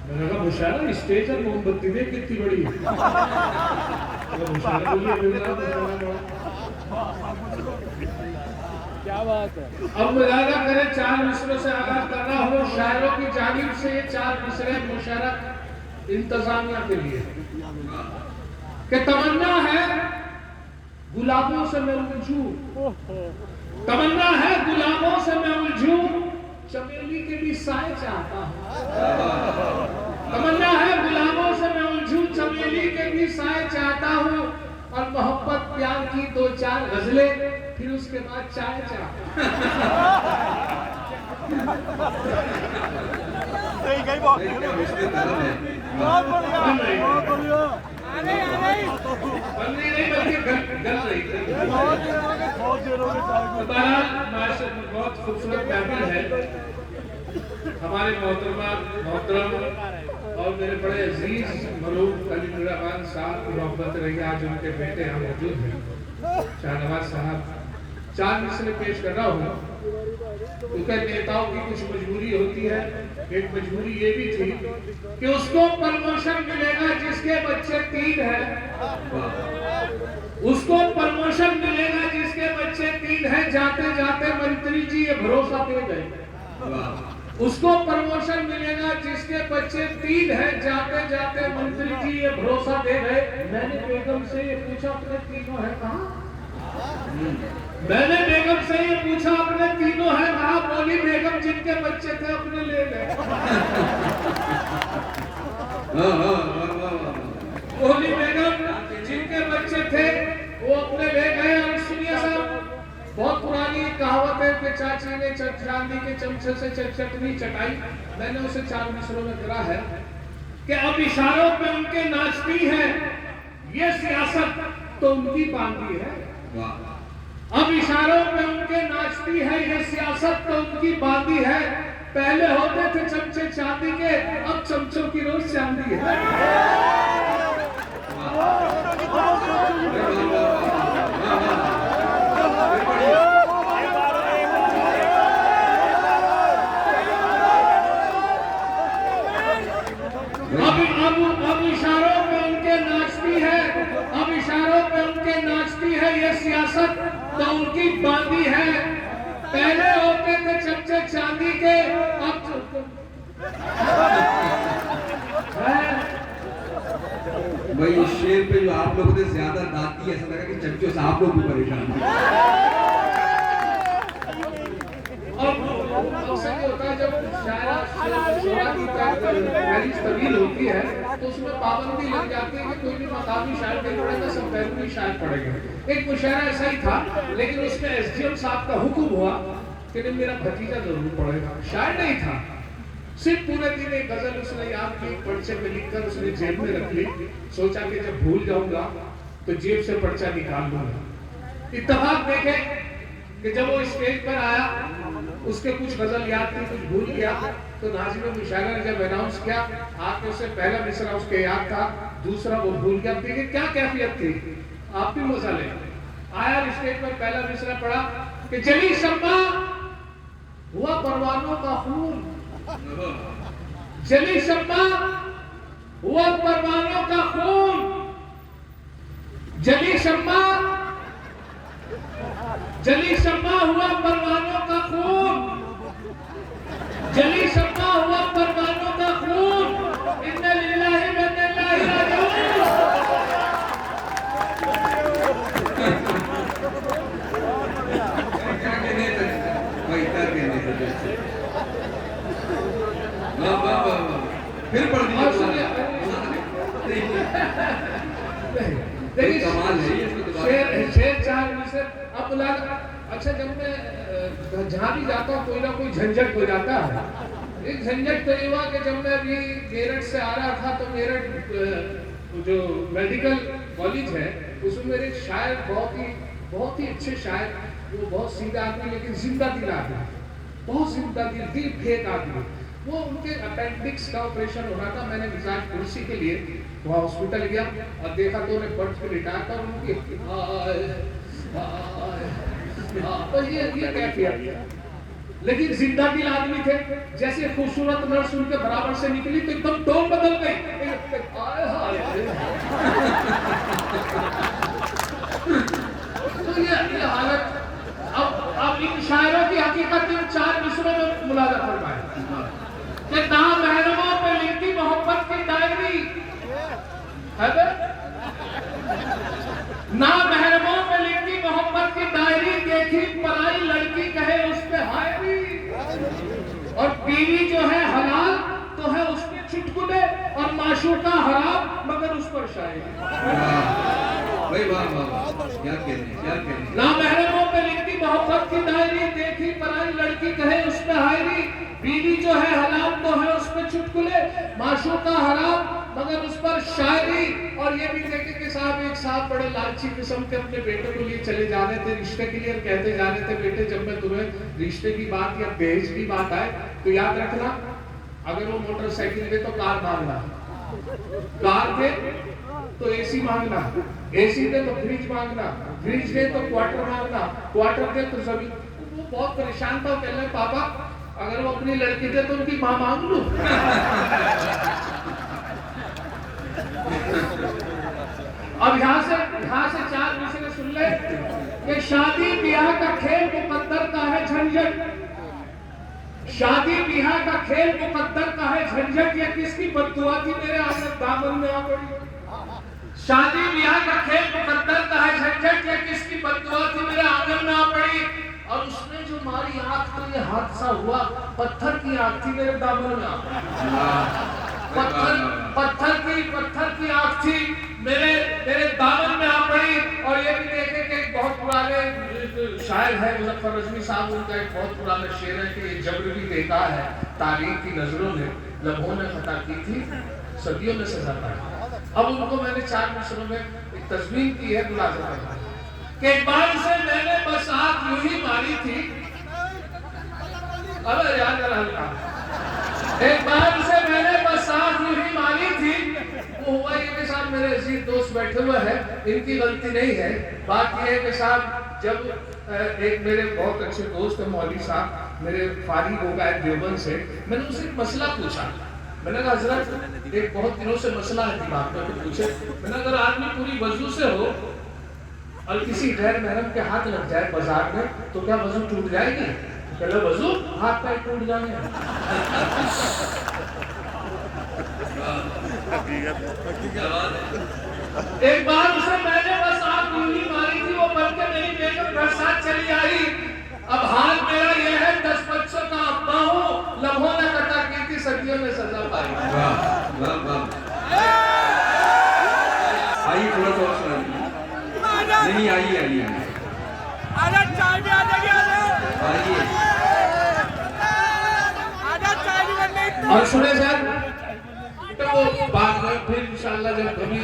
मैंने कहा मुशायरा स्टेज और मोमबत्ती देख कितनी बड़ी है। मुशायरा बोलिए क्या बात है। अब मुजाहिदा करें, 4 मिसरों से आगाज कर रहा हूँ शायरों की जानिब से। ये 4 मिसरे मुशायरा इंतजामिया के लिए कि तमन्ना है गुलाबों से मैं उलझूं, तमन्ना है गुलाबों से मैं उलझूं, चमेली के भी साए चाहता हूं। तमन्ना है गुलाबों से मैं उलझूं, चमेली के भी साए चाहता हूं, और मोहब्बत प्यार की 2-4 गजलें, फिर उसके बाद चाय चाहता हूं। बहुत बढ़िया, बहुत बढ़िया। बंदी नहीं बल्कि गल रही थी। बहुत खूबसूरत महफिल है। हमारे मोहतरम और मेरे बड़े अजीज मरूम कलीमुर्रहमान साहब की मोहब्बत रही, आज उनके बेटे यहाँ मौजूद हैं, शाहनवाज साहब। 4 मिसरे पेश कर रहा हूँ क्योंकि नेताओं की कुछ मजबूरी होती है। एक मजबूरी ये भी थी कि उसको प्रमोशन मिलेगा जिसके बच्चे 3 हैं, उसको प्रमोशन मिलेगा जिसके बच्चे 3 हैं। जाते जाते मंत्री जी ये भरोसा दे गए, उसको प्रमोशन मिलेगा जिसके बच्चे 3 हैं। जाते जाते मंत्री जी ये भरोसा दे गए। मैंने बेगम से ये पूछा अपने तीनों है कहाँ? मैंने बेगम से ये पूछा अपने तीनों है कहाँ? बोली बेगम जिनके बच्चे थे अपने ले गए। बोली बेगम जिनके बच्चे थे वो अपने ले गए। और सुनिए साहब, बहुत पुरानी कहावत है कि चाची ने चांदी के चमचे से चटनी चटाई। मैंने उसे 4 मिसरों में करा है कि अब इशारों पे उनके नाचती है ये सियासत तो उनकी बांधी है। अब इशारों पे उनके नाचती है ये सियासत तो उनकी बांधी है। पहले होते थे चमचे चांदी के, अब चमचों की रोज चांदी है। अब इशारों पे उनके नाचती है, अब इशारों पे उनके नाचती है ये सियासत तो उनकी बांधी है। पहले होते थे चमचे चांदी के, अब भाई इस शेर पे जो आप लोगों ने ज्यादा दांत दी, ऐसा लगा कि चमचों से आप लोग भी परेशान हैं। होता है जब तवील होती है तो उसमें पाबंदी लग जाती है कि कोई भी मकामी शायर नहीं पड़ेगा, सब बैरूनी शायर पड़ेगा। एक मुशायरा ऐसा ही था, लेकिन उसमें एसडीएम साहब का हुक्म हुआ कि नहीं मेरा भतीजा जरूर पड़ेगा। शायर नहीं था, सिर्फ पूरे दिन एक गजल उसने याद की, पर्चे में लिखकर उसने जेब में रख ली। सोचा कि जब भूल जाऊंगा तो जेब से पर्चा निकाल लूंगा। इत्तेफाक देखे कि जब वो स्टेज पर आया उसके कुछ गजल याद थी, कुछ भूल गया। तो नाज़िम मुशायरा ने जब अनाउंस किया, आपने उससे पहला मिसरा उसके याद था, दूसरा वो भूल गया। देखिए क्या कैफियत थी, आप भी मजा ले। आया स्टेज पर, पहला मिसरा पढ़ा कि जली शम्मा हुआ परवानों का खून, जली शम्मा हुआ परवानों का खून, जली शम्मा हुआ परवानों का खून, जली शम्मा हुआ परवानों का खून, इन्ना लिल्लाहि व इन्ना इलैहि राजिऊन। फिर पढ़ दिया। देखिए कमाल है ये। शेर 4 मिसर। अब अच्छा जब मैं जहाँ भी जाता हूँ कोई ना कोई झंझट हो जाता है। एक झंझट तो ये हुआ कि जब मैं अभी मेरठ से आ रहा था तो मेरठ जो मेडिकल कॉलेज है उसमें मेरे शायर बहुत ही अच्छे शायर, वो बहुत सीधा आदमी लेकिन जिंदा दिल आदमी, बहुत जिंदा दिल फेक आदमी। वो उनके अपेंडिक्स का ऑपरेशन होना था। मैंने मिजाज कुर्सी के लिए वहाँ हॉस्पिटल गया और देखा तो उन्हें बर्थ पे लिटाया था। उनकी तो ये क्या किया लेकिन जिंदा दिल आदमी थे। जैसे खूबसूरत नर्स उनके बराबर से निकली तो एकदम टोन बदल गई। तो ये हालत। अब इन शायरों की हकीकत इन 4 मिसरों में मुलाजा फरमाए कि ना महरमों पे लिखती मोहब्बत की डायरी है, ना महरमों पे लिखती मोहब्बत की डायरी, देखी पराई लड़की कहे उस पे हायरी, और बीवी जो है हलाल तो है उसमें चुटकुले, और माशूका हराम मगर उस पर शायरी। ना महरमों पे लिखती मोहब्बत की डायरी, देखी पराई लड़की कहे उस पे हायरी, बीवी जो है हलाल तो है उसमें चुटकुले, माशूका हराम मगर उस पर शायरी। और ये भी देखे कि साहब एक साहब बड़े लालची किस्म के अपने बेटे को लिए चले जा रहे थे रिश्ते के लिए, और कहते जा रहे थे बेटे जब मैं तुम्हें रिश्ते की बात या दहेज की बात आए तो याद रखना, अगर वो मोटरसाइकिल दे तो कार मांगना, कार दे तो एसी मांगना, एसी दे तो फ्रिज मांगना, फ्रिज दे तो क्वार्टर मांगना, क्वार्टर दे तो जमीन। वो बहुत परेशान था, कह रहे पापा अगर वो अपनी लड़की दे तो उनकी मां मांग लूं। अब यहाँ से 4 मिसरे सुन ले कि शादी ब्याह का खेल मुकद्दर का है झंझट, शादी ब्याह का खेल मुकद्दर का है झंझट, ये किसकी बद्दुआ थी मेरे आंगन दामन में आ पड़ी। शादी ब्याह का खेल मुकद्दर का है झंझट, ये किसकी बद्दुआ थी मेरे आंगन में आ पड़ी, और उसने जो मारी आंख तो ये हादसा हुआ, पत्थर की आंख थी मेरे दामन में आ पड़ी। पत्थर की आंख थी मेरे दामन में आ पड़ी। और ये भी देखे कि एक बहुत पुराने शायर है मुजफ्फर रजवी साहब, उनका एक बहुत पुराना शेर है कि ये जब्र भी देखा है तारीख की नजरों ने, लम्हों ने खता की थी सदियों में सजा पाई। अब उनको मैंने 4 मिसरों में एक तस्वीर की है मुलाजा करना कि एक बार से मैंने बस आंख यूं ही मारी थी, अरे याद रहा, एक बार से मैंने बस आंख यूं ही मारी थी, वो हुआ ये कि साहब मेरे अजीज दोस्त बैठे हुए हैं, इनकी गलती नहीं है। बात यह है कि साहब जब एक मेरे बहुत अच्छे दोस्त है मौलवी साहब, मेरे फारिग हो गए देवबंद से, मैंने उनसे एक मसला पूछा। मैंने कहा हजरत एक बहुत दिनों से मसला है दिमाग में, तो पूछे। मैंने अगर आदमी पूरी वजू से हो और किसी गैर महरम के हाथ लग जाए बाजार में तो क्या वजू टूट जाएगी? कहले वजू हाथ पैर टूट जाएंगे। एक बार उसे मैंने बस आंख यूं मारी थी, वो बन के मेरी बेगम घर साथ चली आई। अब हाल मेरा ये है 10 बच्चों का अब्बा हूँ, लम्हों ने कटा की थी सदियों में सजा पाई। आइए थोड़ा सा और सुनाइए। नहीं आइए और सुने सर तो वो बाद में फिर इंशाल्लाह जब कभी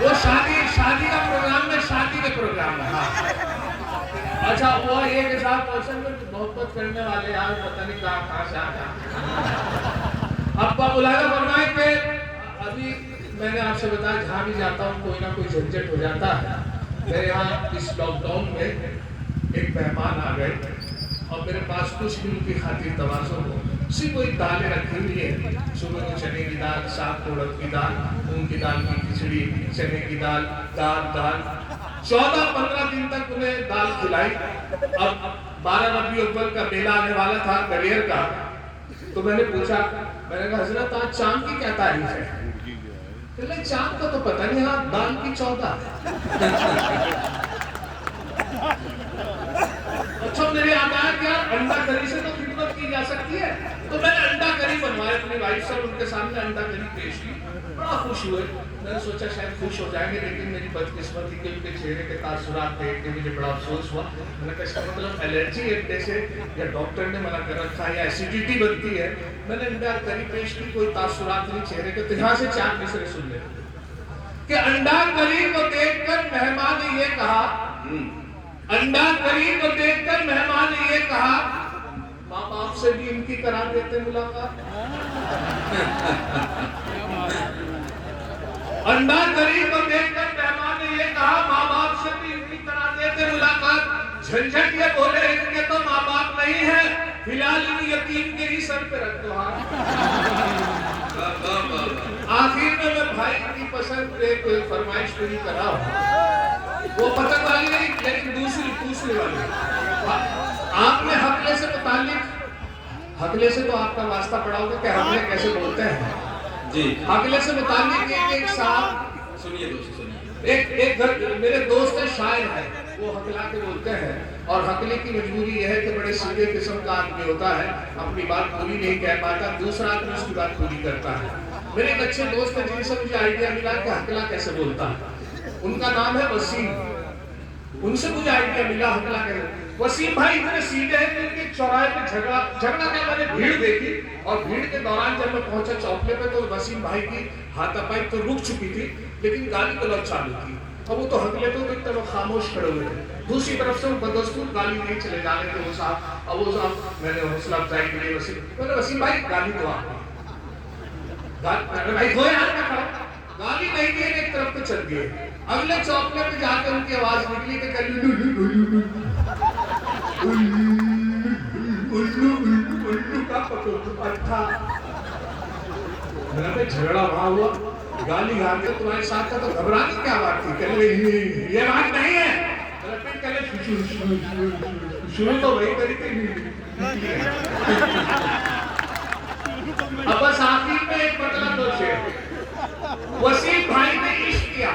वो शादी का प्रोग्राम में, शादी के प्रोग्राम में। हाँ अच्छा वो ये के साथ मौसम में मोहब्बत करने वाले यार पता नहीं कहाँ से आ गए। अब मुलाजा फरमाए कि अभी मैंने आपसे बताया जहाँ भी जाता हूँ कोई ना कोई झंझट हो जाता है। मेरे यहाँ इस लॉकडाउन में एक मेहमान आ गए और मेरे पास कुछ भी उनकी खातिर तवाज़ो हो, सिर्फ वही दालें रखी हुई है, सुबह को चने की दाल, शाम को उड़द की दाल, मूंग की दाल की खिचड़ी, चने की दाल, दाल 14-15 दिन तक उन्हें दाल खिलाई। अब 12 रबी अव्वल का मेला आने वाला था करियर का, तो मैंने पूछा, मैंने कहा हजरत आज चांद की क्या तारीफ है? कहले चांद का तो पता नहीं, हाँ दाल की 14। अच्छा मेरे आदात यार अंडा करी से तो खिदमत की जा सकती है, तो मैंने अंडा करी बनवाया अपनी वाइफ से, उनके सामने अंडा करी पेश की, बड़ा खुश हुए। मैंने सोचा शायद खुश हो जाएंगे, लेकिन मेरी बदकिस्मती के उनके चेहरे के तासुरात देख के मुझे बड़ा अफसोस हुआ। मैंने कहा इसका मतलब एलर्जी अंडे से, या डॉक्टर ने मना कर रखा है, या एसिडिटी बनती है। मैंने अंडा करी पेश की, कोई तासुरात नहीं चेहरे के। तो यहाँ से 4 मिसरे सुन ले कि अंडा करी को देखकर मेहमान ने ये कहा, अंडा करी को देखकर मेहमान ने ये कहा, माँ बाप से भी इनकी करा देते मुलाकात। अंडा करी को देखकर मेहमान ने ये कहा, माँ बाप से भी इनकी करा देते मुलाकात। झंझट ये बोले इनके तो माँ बाप नहीं है, फिलहाल इन यतीम के ही सर पे रख दो हाथ। वाह वाह वाह वाह। आखिर में मैं भाई की पसंद एक फरमाइश पूरी करा हूं। वो पसंद वाली नहीं, लेकिन दूसरी वाली। आपने हकले से मुताल्लिक, हकले से तो आपका वास्ता पड़ा होगा कि हकले कैसे बोलते हैं जी। हकले से मुताल्लिक एक साहब, सुनिए दोस्तों सुनिए। एक घर मेरे दोस्त है, शायर है, वो हकला के बोलते हैं। और हकले की मजबूरी यह है कि बड़े सीधे किस्म का आदमी होता है, अपनी बात पूरी नहीं कह पाता, दूसरा आदमी उसकी बात पूरी करता है। मेरे एक अच्छे दोस्त है जिनसे मुझे आइडिया मिला कि हकला कैसे बोलता है। उनका नाम है वसीम। उनसे मुझे आइडिया मिला हकला कैसे। वसीम भाई इतने सीधे हैं कि उनके चौराहे पे झगड़ा क्या, मैंने भीड़ देखी और भीड़ के दौरान जब मैं पहुंचा चौपले पे तो वसीम भाई की हाथापाई तो रुक चुकी थी, लेकिन गाली गलौज चालू थी। और वो तो हकले तो एक तरफ खामोश खड़े हुए थे, दूसरी तरफ से वो बदस्तूर गाली नहीं चले जा रहे थे वो साहब। अब वो साहब मैंने हौसला अफजाई के लिए वसीम भाई गाली दो आप, भाई दो यार क्या करो, गाली नहीं दी, एक तरफ पे चल दिए। अगले चौपले पे जाकर उनकी आवाज निकली कि उल्लू का पट्टा। मेरा झगड़ा वहां हुआ, गाली गा के तुम्हारे साथ था तो घबराने क्या बात थी? ये बात नहीं है। शुरू तो वही करी थी। अब बस आखिर में एक बदला दो शेर। वसीम भाई ने इश्क किया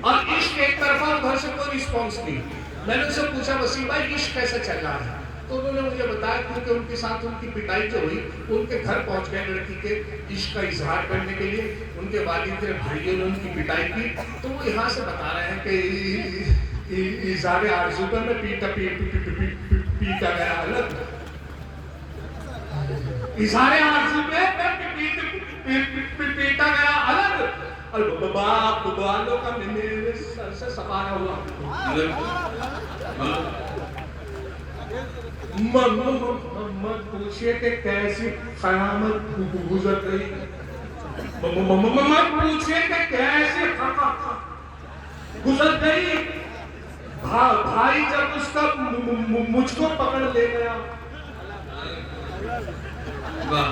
और इश्क एक तरफा, उधर से कोई रिस्पॉन्स नहीं। मैंने उनसे पूछा वसीम भाई इश्क कैसे चल रहा है? तो उन्होंने मुझे बताया क्योंकि उनके साथ उनकी पिटाई जो हुई, उनके घर पहुंच गए लड़की के इश्क का इजहार करने के लिए। उनके वालिद के भाइयों ने उनकी पिटाई की, तो वो यहाँ से बता रहे हैं कि इजहार आरज़ू पर मैं पीटा गया अलग। इजहार आरज़ू में पीटा गया अलग, और बाप वालों का मेरे सर से सफाया हुआ। मत पूछिए कि कैसी क़यामत गुजर गई, मत पूछिए कि कैसे गुजर गई। भाई जब उसका मुझको पकड़ ले गया। वाह।